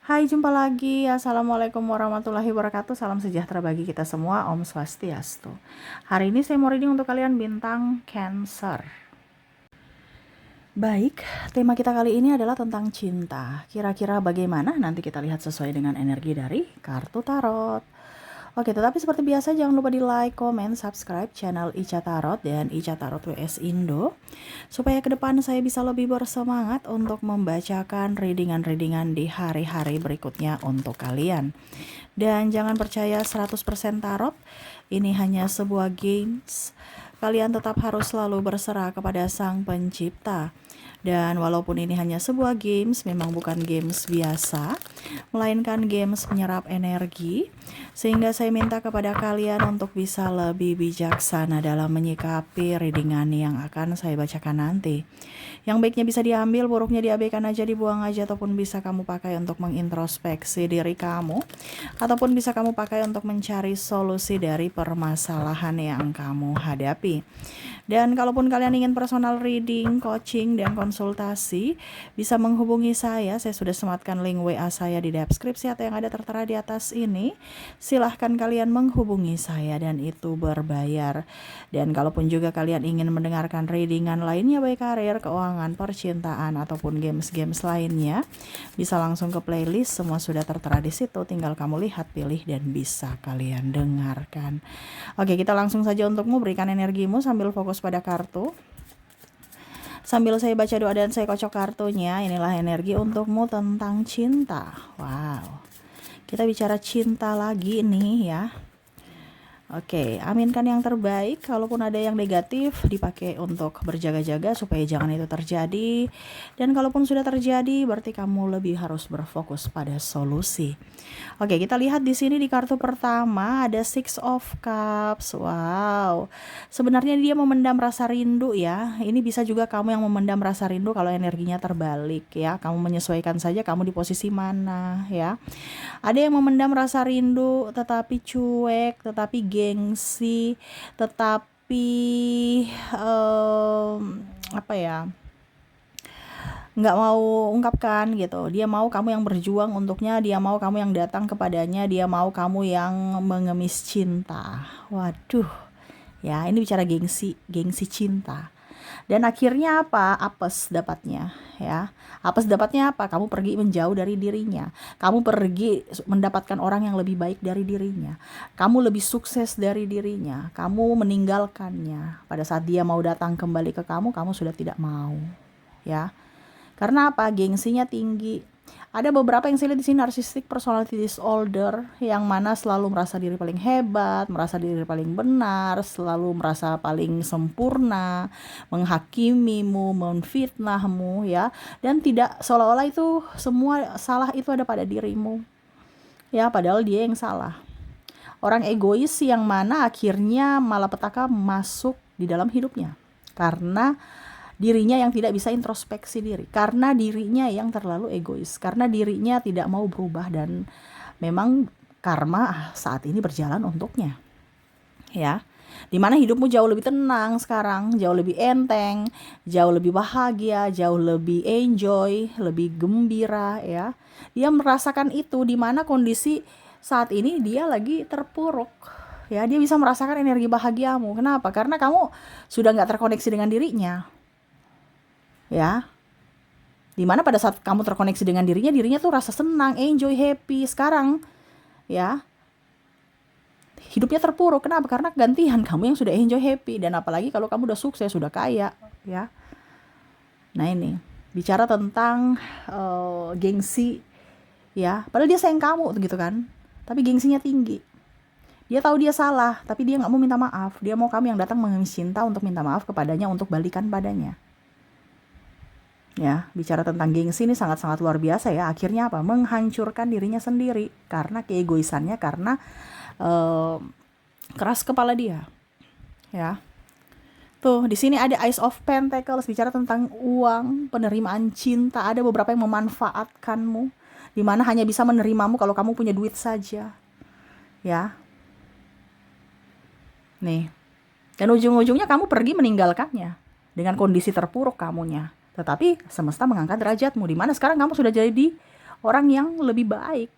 Hai, jumpa lagi. Assalamualaikum warahmatullahi wabarakatuh. Salam sejahtera bagi kita semua. Om Swastiastu. Hari ini saya mau reading untuk kalian bintang Cancer. Baik, tema kita kali ini adalah tentang cinta. Kira-kira bagaimana? Nanti kita lihat sesuai dengan energi dari kartu tarot. Oke, tetapi seperti biasa jangan lupa di like, comment, subscribe channel Ica Tarot dan Ica Tarot WS Indo supaya ke depan saya bisa lebih bersemangat untuk membacakan readingan-readingan di hari-hari berikutnya untuk kalian. Dan jangan percaya 100% tarot, ini hanya sebuah games. Kalian tetap harus selalu berserah kepada Sang Pencipta. Dan walaupun ini hanya sebuah games, memang bukan games biasa, melainkan games menyerap energi, sehingga saya minta kepada kalian untuk bisa lebih bijaksana dalam menyikapi readingan yang akan saya bacakan nanti. Yang baiknya bisa diambil, buruknya diabaikan aja, dibuang aja, ataupun bisa kamu pakai untuk mengintrospeksi diri kamu, ataupun bisa kamu pakai untuk mencari solusi dari permasalahan yang kamu hadapi. Dan kalaupun kalian ingin personal reading, coaching, dan konsultasi, bisa menghubungi saya. Saya sudah sematkan link WA saya di deskripsi atau yang ada tertera di atas ini. Silahkan kalian menghubungi saya dan itu berbayar. Dan kalaupun juga kalian ingin mendengarkan readingan lainnya baik karir, keuangan, percintaan, ataupun games-games lainnya, bisa langsung ke playlist. Semua sudah tertera di situ. Tinggal kamu lihat, pilih, dan bisa kalian dengarkan. Oke, kita langsung saja untukmu. Berikan energimu sambil fokus pada kartu. Sambil saya baca doa dan saya kocok kartunya, inilah energi untukmu tentang cinta. Wow. Kita bicara cinta lagi nih ya. Oke, aminkan yang terbaik. Kalaupun ada yang negatif, dipakai untuk berjaga-jaga supaya jangan itu terjadi. Dan kalaupun sudah terjadi, berarti kamu lebih harus berfokus pada solusi. Oke, kita lihat di sini di kartu pertama ada Six of Cups. Wow, sebenarnya dia memendam rasa rindu ya. Ini bisa juga kamu yang memendam rasa rindu kalau energinya terbalik ya. Kamu menyesuaikan saja kamu di posisi mana ya. Ada yang memendam rasa rindu, tetapi cuek, tetapi gengsi, tetapi apa ya, nggak mau ungkapkan gitu. Dia mau kamu yang berjuang untuknya, dia mau kamu yang datang kepadanya, dia mau kamu yang mengemis cinta. Waduh, ya ini bicara gengsi cinta. Dan akhirnya apa? Apes dapatnya ya. Apes dapatnya apa? Kamu pergi menjauh dari dirinya. Kamu pergi mendapatkan orang yang lebih baik dari dirinya. Kamu lebih sukses dari dirinya. Kamu meninggalkannya. Pada saat dia mau datang kembali ke kamu sudah tidak mau. Ya. Karena apa? Gengsinya tinggi. Ada beberapa yang saya lihat di sini narcissistic personality disorder, yang mana selalu merasa diri paling hebat, merasa diri paling benar, selalu merasa paling sempurna, menghakimimu, menfitnahmu ya, dan tidak, seolah-olah itu semua salah itu ada pada dirimu. Ya, padahal dia yang salah. Orang egois yang mana akhirnya malapetaka masuk di dalam hidupnya. Karena dirinya yang tidak bisa introspeksi diri, karena dirinya yang terlalu egois, karena dirinya tidak mau berubah, dan memang karma saat ini berjalan untuknya ya, dimana hidupmu jauh lebih tenang sekarang, jauh lebih enteng, jauh lebih bahagia, jauh lebih enjoy, lebih gembira ya. Dia merasakan itu, dimana kondisi saat ini dia lagi terpuruk ya. Dia bisa merasakan energi bahagiamu. Kenapa? Karena kamu sudah gak terkoneksi dengan dirinya ya, dimana pada saat kamu terkoneksi dengan dirinya tuh rasa senang, enjoy, happy. Sekarang ya hidupnya terpuruk. Kenapa? Karena gantian kamu yang sudah enjoy, happy, dan apalagi kalau kamu udah sukses, sudah kaya ya. Nah ini bicara tentang gengsi ya, padahal dia sayang kamu gitu kan, tapi gengsinya tinggi. Dia tahu dia salah, tapi dia gak mau minta maaf. Dia mau kamu yang datang mengemis cinta untuk minta maaf kepadanya, untuk balikan padanya. Ya, bicara tentang gengsi ini sangat-sangat luar biasa ya. Akhirnya apa? Menghancurkan dirinya sendiri karena keegoisannya, karena keras kepala dia. Ya. Tuh, di sini ada Ace of Pentacles, bicara tentang uang, penerimaan cinta. Ada beberapa yang memanfaatkanmu, di mana hanya bisa menerimamu kalau kamu punya duit saja. Ya. Nih. Dan ujung-ujungnya kamu pergi meninggalkannya dengan kondisi terpuruk kamunya. Tetapi semesta mengangkat derajatmu, di mana sekarang kamu sudah jadi orang yang lebih baik.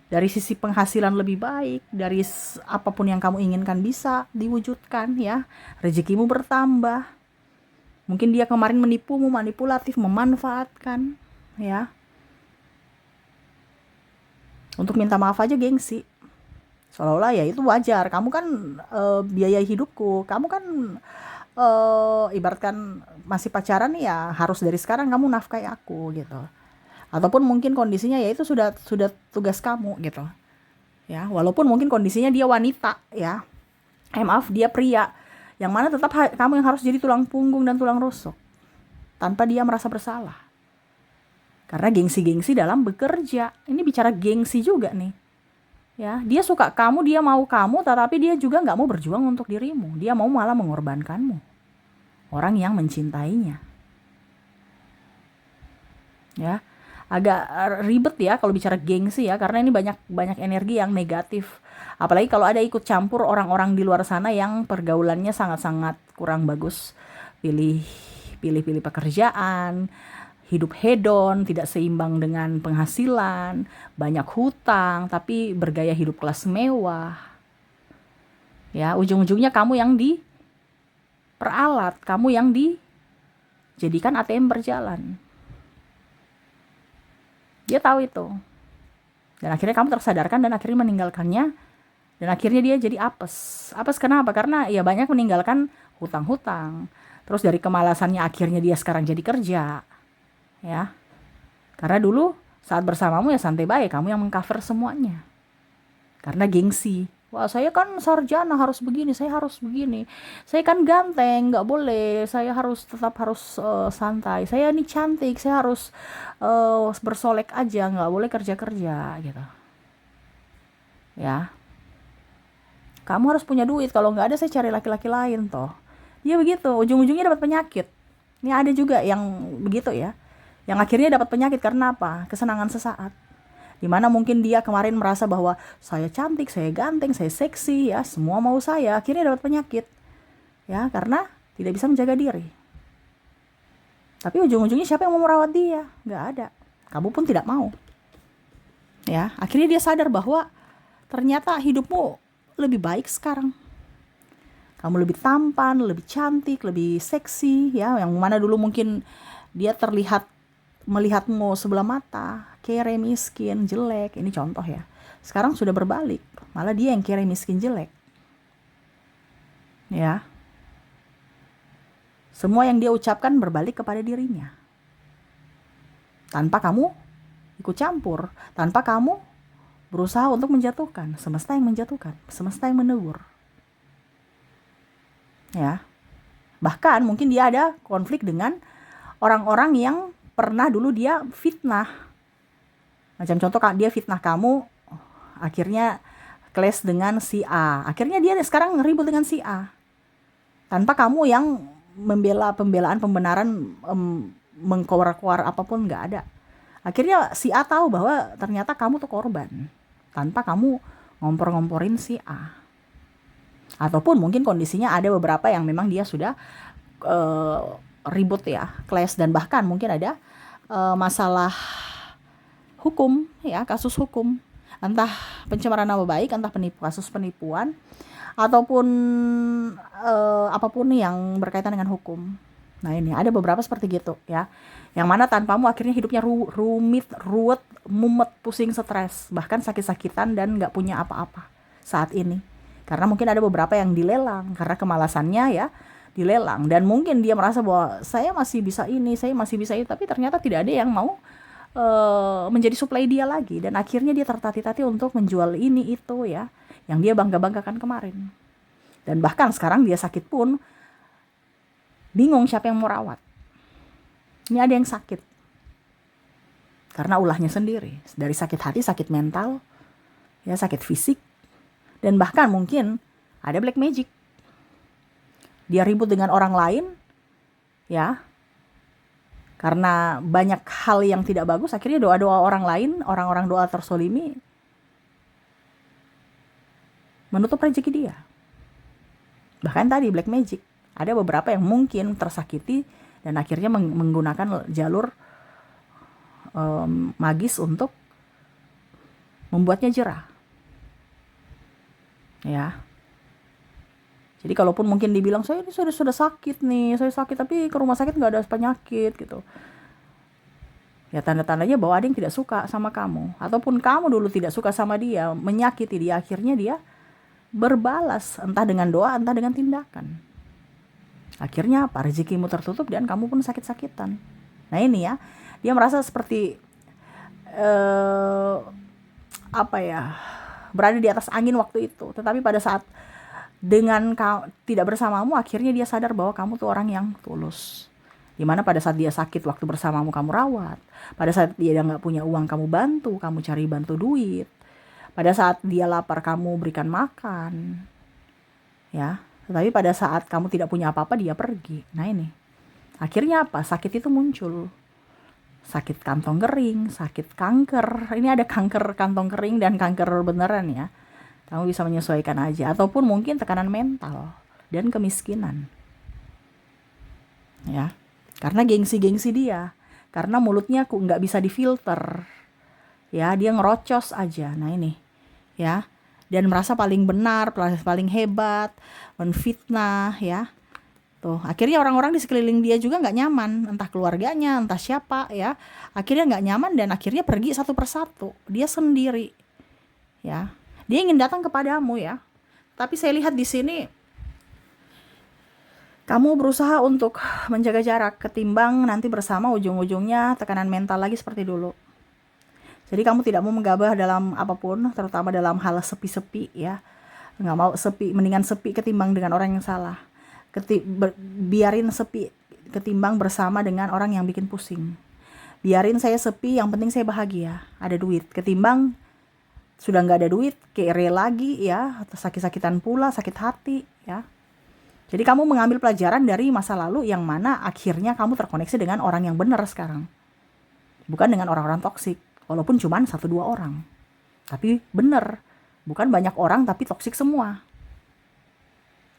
Dari sisi penghasilan lebih baik, dari apapun yang kamu inginkan bisa diwujudkan ya. Rezekimu bertambah. Mungkin dia kemarin menipumu, manipulatif, memanfaatkan ya. Untuk minta maaf aja gengsi. Seolah-olah ya itu wajar. Kamu kan biaya hidupku. Kamu kan ibaratkan masih pacaran ya harus dari sekarang kamu nafkahi aku gitu. Ataupun mungkin kondisinya ya itu sudah tugas kamu gitu. Ya, walaupun mungkin kondisinya dia wanita ya. Maaf, dia pria. Yang mana tetap kamu yang harus jadi tulang punggung dan tulang rusuk tanpa dia merasa bersalah. Karena gengsi-gengsi dalam bekerja. Ini bicara gengsi juga nih. Ya, dia suka kamu, dia mau kamu, tetapi dia juga nggak mau berjuang untuk dirimu. Dia mau malah mengorbankanmu. Orang yang mencintainya. Ya, agak ribet ya kalau bicara gengsi ya, karena ini banyak energi yang negatif. Apalagi kalau ada ikut campur orang-orang di luar sana yang pergaulannya sangat-sangat kurang bagus. Pilih pekerjaan, hidup hedon, tidak seimbang dengan penghasilan, banyak hutang, tapi bergaya hidup kelas mewah. Ya, ujung-ujungnya kamu yang diperalat, kamu yang dijadikan ATM berjalan. Dia tahu itu. Dan akhirnya kamu tersadarkan dan akhirnya meninggalkannya. Dan akhirnya dia jadi apes. Apes kenapa? Karena ya banyak meninggalkan hutang-hutang. Terus dari kemalasannya akhirnya dia sekarang jadi kerja. Ya. Karena dulu saat bersamamu ya santai baik, kamu yang mengcover semuanya. Karena gengsi. Wah, saya kan sarjana harus begini, saya harus begini. Saya kan ganteng, nggak boleh. Saya tetap harus santai. Saya ini cantik, saya harus bersolek aja, nggak boleh kerja-kerja gitu. Ya. Kamu harus punya duit, kalau nggak ada saya cari laki-laki lain toh. Dia begitu, ujung-ujungnya dapat penyakit. Ini ada juga yang begitu ya. Yang akhirnya dapat penyakit karena apa? Kesenangan sesaat. Dimana mungkin dia kemarin merasa bahwa saya cantik, saya ganteng, saya seksi ya, semua mau saya, akhirnya dapat penyakit. Ya, karena tidak bisa menjaga diri. Tapi ujung-ujungnya siapa yang mau merawat dia? Nggak ada. Kamu pun tidak mau. Ya, akhirnya dia sadar bahwa ternyata hidupmu lebih baik sekarang. Kamu lebih tampan, lebih cantik, lebih seksi ya, yang mana dulu mungkin dia melihatmu sebelah mata, kere, miskin, jelek. Ini contoh ya. Sekarang sudah berbalik, malah dia yang kere, miskin, jelek. Ya. Semua yang dia ucapkan berbalik kepada dirinya. Tanpa kamu ikut campur, tanpa kamu berusaha untuk menjatuhkan. Semesta yang menjatuhkan, semesta yang menegur. Ya. Bahkan mungkin dia ada konflik dengan orang-orang yang pernah dulu dia fitnah. Macam contoh dia fitnah kamu, akhirnya clash dengan si A. Akhirnya dia sekarang ribut dengan si A. Tanpa kamu yang pembenaran, mengkowar-kowar apapun, nggak ada. Akhirnya si A tahu bahwa ternyata kamu tuh korban. Tanpa kamu ngompor-ngomporin si A. Ataupun mungkin kondisinya ada beberapa yang memang dia sudah ribut ya, clash, dan bahkan mungkin ada masalah hukum ya, kasus hukum, entah pencemaran nama baik, entah kasus penipuan, ataupun apapun yang berkaitan dengan hukum. Nah ini ada beberapa seperti gitu ya, yang mana tanpamu akhirnya hidupnya rumit, ruwet, mumet, pusing, stres, bahkan sakit-sakitan dan nggak punya apa-apa saat ini. Karena mungkin ada beberapa yang dilelang karena kemalasannya ya, dilelang, dan mungkin dia merasa bahwa saya masih bisa ini, saya masih bisa itu, tapi ternyata tidak ada yang mau menjadi supply dia lagi, dan akhirnya dia tertatih-tatih untuk menjual ini itu ya, yang dia bangga-banggakan kemarin. Dan bahkan sekarang dia sakit pun bingung siapa yang mau rawat. Ini ada yang sakit karena ulahnya sendiri, dari sakit hati, sakit mental ya, sakit fisik, dan bahkan mungkin ada black magic. Dia ribut dengan orang lain ya, karena banyak hal yang tidak bagus, akhirnya doa-doa orang lain, orang-orang doa tersolimi, menutup rezeki dia. Bahkan tadi black magic, ada beberapa yang mungkin tersakiti dan akhirnya menggunakan jalur magis untuk membuatnya jerah. Ya. Jadi kalaupun mungkin dibilang saya ini sudah sakit nih, saya sakit tapi ke rumah sakit nggak ada penyakit gitu. Ya tanda-tandanya bahwa ada yang tidak suka sama kamu. Ataupun kamu dulu tidak suka sama dia, menyakiti dia, akhirnya dia berbalas. Entah dengan doa, entah dengan tindakan. Akhirnya apa? Rezekimu tertutup dan kamu pun sakit-sakitan. Nah ini ya, dia merasa seperti apa ya, berada di atas angin waktu itu. Tetapi pada saat dengan tidak bersamamu, akhirnya dia sadar bahwa kamu tuh orang yang tulus. Dimana pada saat dia sakit waktu bersamamu kamu rawat, pada saat dia nggak punya uang kamu bantu, kamu cari bantu duit, pada saat dia lapar kamu berikan makan, ya. Tetapi pada saat kamu tidak punya apa-apa dia pergi. Nah ini, akhirnya apa? Sakit itu muncul. Sakit kantong kering, sakit kanker. Ini ada kanker kantong kering dan kanker beneran ya. Kamu bisa menyesuaikan aja. Ataupun mungkin tekanan mental dan kemiskinan. Ya, karena gengsi-gengsi dia. Karena mulutnya nggak bisa difilter. Ya, dia ngerocos aja. Nah ini, ya. Dan merasa paling benar, paling hebat, menfitnah, ya. Tuh, akhirnya orang-orang di sekeliling dia juga nggak nyaman. Entah keluarganya, entah siapa, ya. Akhirnya nggak nyaman dan akhirnya pergi satu persatu. Dia sendiri, ya. Dia ingin datang kepadamu ya. Tapi saya lihat di sini kamu berusaha untuk menjaga jarak ketimbang nanti bersama ujung-ujungnya tekanan mental lagi seperti dulu. Jadi kamu tidak mau menggabah dalam apapun, terutama dalam hal sepi-sepi ya. Nggak mau sepi, mendingan sepi ketimbang dengan orang yang salah. Biarin sepi ketimbang bersama dengan orang yang bikin pusing. Biarin saya sepi, yang penting saya bahagia, ada duit. Ketimbang sudah nggak ada duit, kere lagi ya, sakit-sakitan pula, sakit hati ya. Jadi kamu mengambil pelajaran dari masa lalu yang mana akhirnya kamu terkoneksi dengan orang yang benar sekarang. Bukan dengan orang-orang toksik, walaupun cuma 1-2 orang. Tapi benar, bukan banyak orang tapi toksik semua.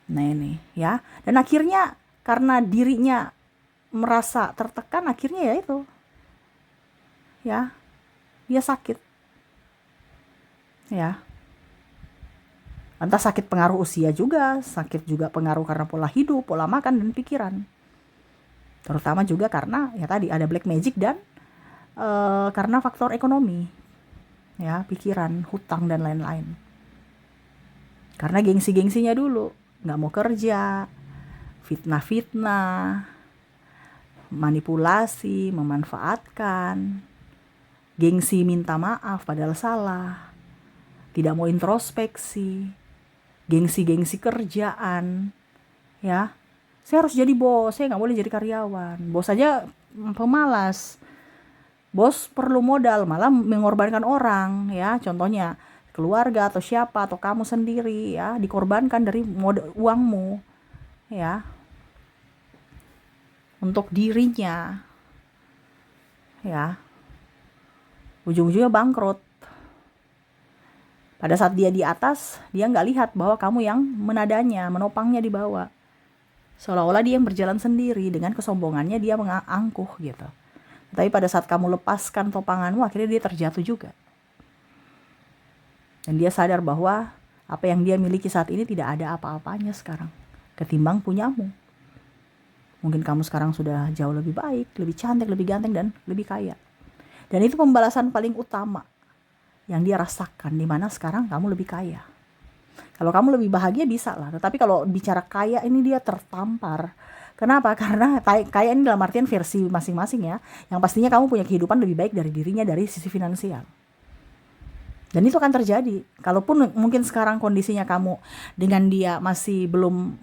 Nah ini ya, dan akhirnya karena dirinya merasa tertekan, akhirnya ya itu, ya, dia sakit. Ya, entah sakit pengaruh usia juga, sakit juga pengaruh karena pola hidup, pola makan dan pikiran. Terutama juga karena ya tadi ada black magic dan karena faktor ekonomi, ya, pikiran, hutang dan lain-lain. Karena gengsi-gengsinya dulu, nggak mau kerja, fitnah-fitnah, manipulasi, memanfaatkan, gengsi minta maaf padahal salah. Tidak mau introspeksi, gengsi-gengsi kerjaan, ya. Saya harus jadi bos, saya nggak boleh jadi karyawan. Bos aja pemalas. Bos perlu modal, malah mengorbankan orang, ya. Contohnya keluarga atau siapa atau kamu sendiri, ya, dikorbankan dari modal uangmu, ya, untuk dirinya, ya. Ujung-ujungnya bangkrut. Pada saat dia di atas, dia nggak lihat bahwa kamu yang menadanya, menopangnya di bawah. Seolah-olah dia yang berjalan sendiri, dengan kesombongannya dia mengangkuh gitu. Tapi pada saat kamu lepaskan topanganmu, akhirnya dia terjatuh juga. Dan dia sadar bahwa apa yang dia miliki saat ini tidak ada apa-apanya sekarang ketimbang punyamu. Mungkin kamu sekarang sudah jauh lebih baik, lebih cantik, lebih ganteng, dan lebih kaya. Dan itu pembalasan paling utama yang dia rasakan, dimana sekarang kamu lebih kaya. Kalau kamu lebih bahagia bisa lah, tetapi kalau bicara kaya ini dia tertampar. Kenapa? Karena kaya ini dalam artian versi masing-masing ya, yang pastinya kamu punya kehidupan lebih baik dari dirinya dari sisi finansial. Dan itu akan terjadi. Kalaupun mungkin sekarang kondisinya kamu dengan dia masih belum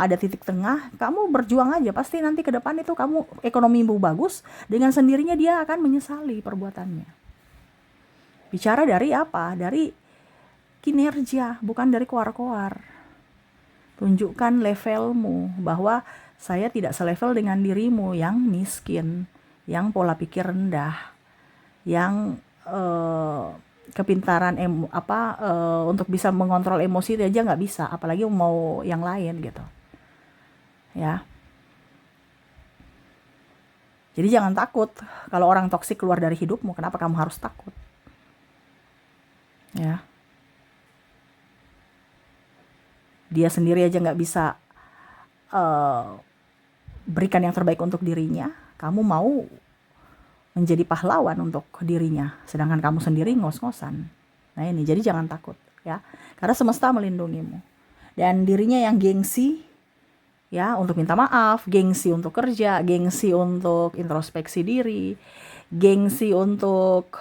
ada titik tengah, kamu berjuang aja. Pasti nanti ke depan itu kamu ekonomimu bagus, dengan sendirinya dia akan menyesali perbuatannya. Bicara dari apa? Dari kinerja, bukan dari koar-koar. Tunjukkan levelmu, bahwa saya tidak selevel dengan dirimu yang miskin, yang pola pikir rendah, yang kepintaran untuk bisa mengontrol emosi aja nggak bisa, apalagi mau yang lain gitu, ya. Jadi jangan takut kalau orang toksik keluar dari hidupmu. Kenapa kamu harus takut? Ya, dia sendiri aja nggak bisa berikan yang terbaik untuk dirinya. Kamu mau menjadi pahlawan untuk dirinya, sedangkan kamu sendiri ngos-ngosan. Nah ini, jadi jangan takut ya, karena semesta melindungimu. Dan dirinya yang gengsi ya untuk minta maaf, gengsi untuk kerja, gengsi untuk introspeksi diri, gengsi untuk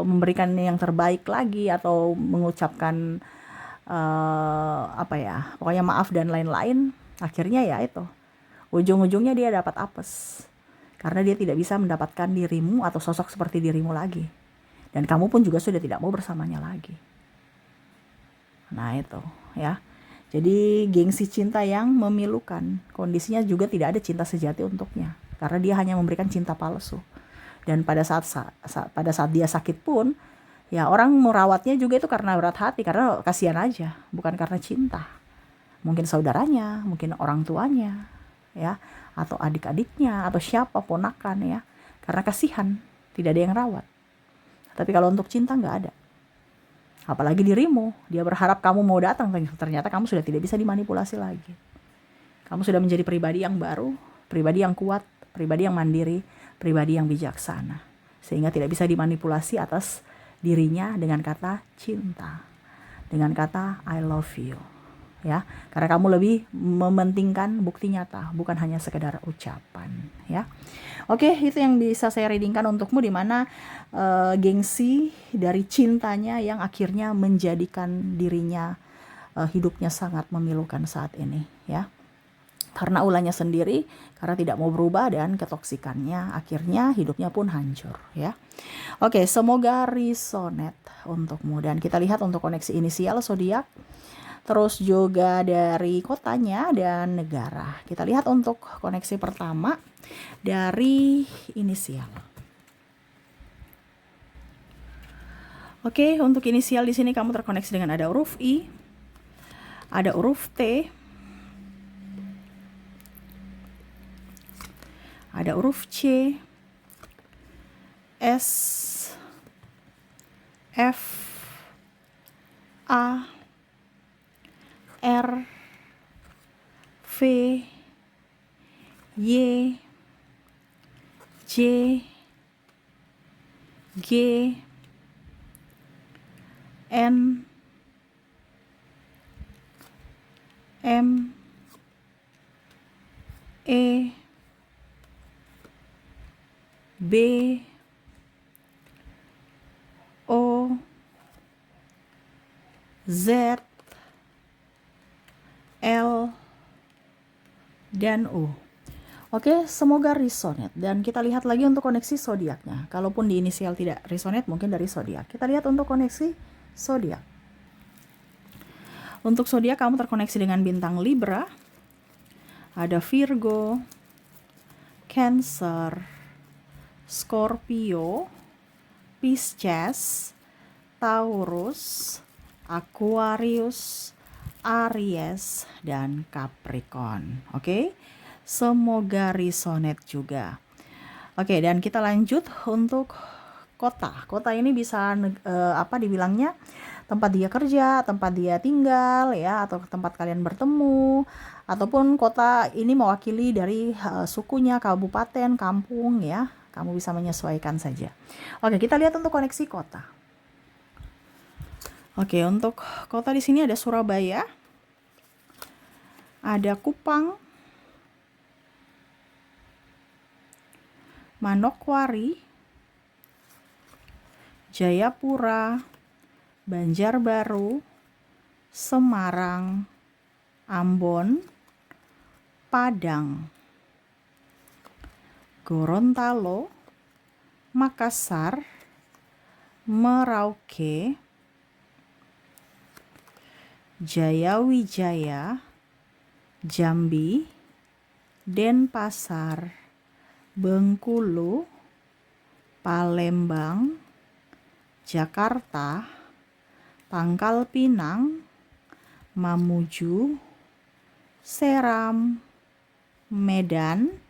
memberikan yang terbaik lagi atau mengucapkan apa ya, pokoknya maaf dan lain-lain. Akhirnya ya itu, ujung-ujungnya dia dapat apes karena dia tidak bisa mendapatkan dirimu atau sosok seperti dirimu lagi, dan kamu pun juga sudah tidak mau bersamanya lagi. Nah itu ya, jadi gengsi cinta yang memilukan, kondisinya juga tidak ada cinta sejati untuknya, karena dia hanya memberikan cinta palsu. Dan pada saat dia sakit pun, ya orang merawatnya juga itu karena berat hati, karena kasihan aja, bukan karena cinta. Mungkin saudaranya, mungkin orang tuanya, ya, atau adik-adiknya, atau siapa, ponakan ya, karena kasihan, tidak ada yang rawat. Tapi kalau untuk cinta nggak ada. Apalagi dirimu, dia berharap kamu mau datang, ternyata kamu sudah tidak bisa dimanipulasi lagi. Kamu sudah menjadi pribadi yang baru, pribadi yang kuat, pribadi yang mandiri, pribadi yang bijaksana, sehingga tidak bisa dimanipulasi atas dirinya dengan kata cinta, dengan kata I love you. Ya, karena kamu lebih mementingkan bukti nyata, bukan hanya sekedar ucapan, ya. Oke, itu yang bisa saya readingkan untukmu, di mana gengsi dari cintanya yang akhirnya menjadikan dirinya hidupnya sangat memilukan saat ini, ya. Karena ulahnya sendiri, karena tidak mau berubah, dan ketoksikannya akhirnya hidupnya pun hancur, ya. Oke, semoga resonate untukmu, dan kita lihat untuk koneksi inisial zodiak, terus juga dari kotanya dan negara. Kita lihat untuk koneksi pertama dari inisial. Oke, untuk inisial di sini kamu terkoneksi dengan ada huruf I, ada huruf T, ada huruf C, S, F, A, R, V, Y, J, G, N, M, E, B, O, Z, L, dan U. Oke, semoga resonate. Dan kita lihat lagi untuk koneksi zodiaknya. Kalaupun di inisial tidak resonate, mungkin dari zodiak. Kita lihat untuk koneksi zodiak. Untuk zodiak kamu terkoneksi dengan bintang Libra, ada Virgo, Cancer, Scorpio, Pisces, Taurus, Aquarius, Aries, dan Capricorn. Oke, semoga resonate juga. Oke, dan kita lanjut untuk kota. Kota ini bisa apa dibilangnya, tempat dia kerja, tempat dia tinggal ya, atau tempat kalian bertemu, ataupun kota ini mewakili dari sukunya, kabupaten, kampung ya. Kamu bisa menyesuaikan saja. Oke, kita lihat untuk koneksi kota. Oke, untuk kota di sini ada Surabaya, ada Kupang, Manokwari, Jayapura, Banjarbaru, Semarang, Ambon, Padang, Gorontalo, Makassar, Merauke, Jayawijaya, Jambi, Denpasar, Bengkulu, Palembang, Jakarta, Pangkal Pinang, Mamuju, Seram, Medan,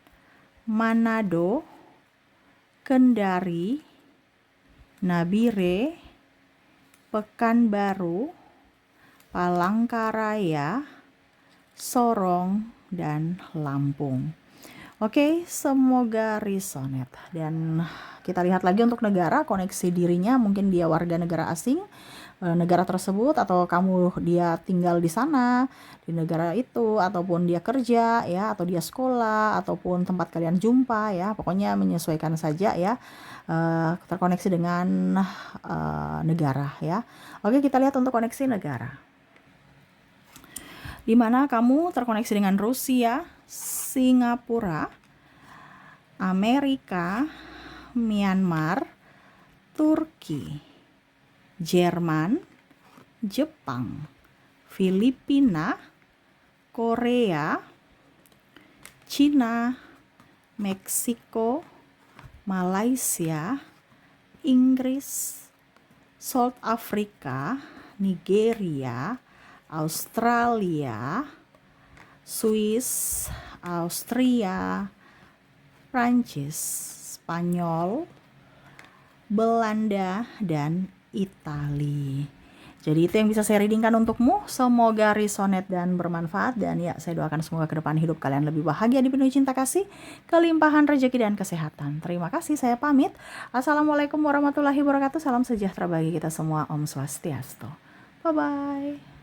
Manado, Kendari, Nabire, Pekanbaru, Palangkaraya, Sorong, dan Lampung. Oke, semoga resonate. Dan kita lihat lagi untuk negara, koneksi dirinya, mungkin dia warga negara asing, negara tersebut, atau dia tinggal di sana, di negara itu, ataupun dia kerja ya, atau dia sekolah, ataupun tempat kalian jumpa ya, pokoknya menyesuaikan saja ya, terkoneksi dengan negara ya. Oke, kita lihat untuk koneksi negara. Di mana kamu terkoneksi dengan Rusia, Singapura, Amerika, Myanmar, Turki, Jerman, Jepang, Filipina, Korea, Cina, Meksiko, Malaysia, Inggris, South Africa, Nigeria, Australia, Swiss, Austria, Prancis, Spanyol, Belanda, dan Italia. Jadi itu yang bisa saya readingkan untukmu. Semoga resonate dan bermanfaat. Dan ya, saya doakan semoga ke depan hidup kalian lebih bahagia, dipenuhi cinta kasih, kelimpahan rezeki dan kesehatan. Terima kasih, saya pamit. Assalamualaikum warahmatullahi wabarakatuh. Salam sejahtera bagi kita semua. Om Swastiastu. Bye-bye.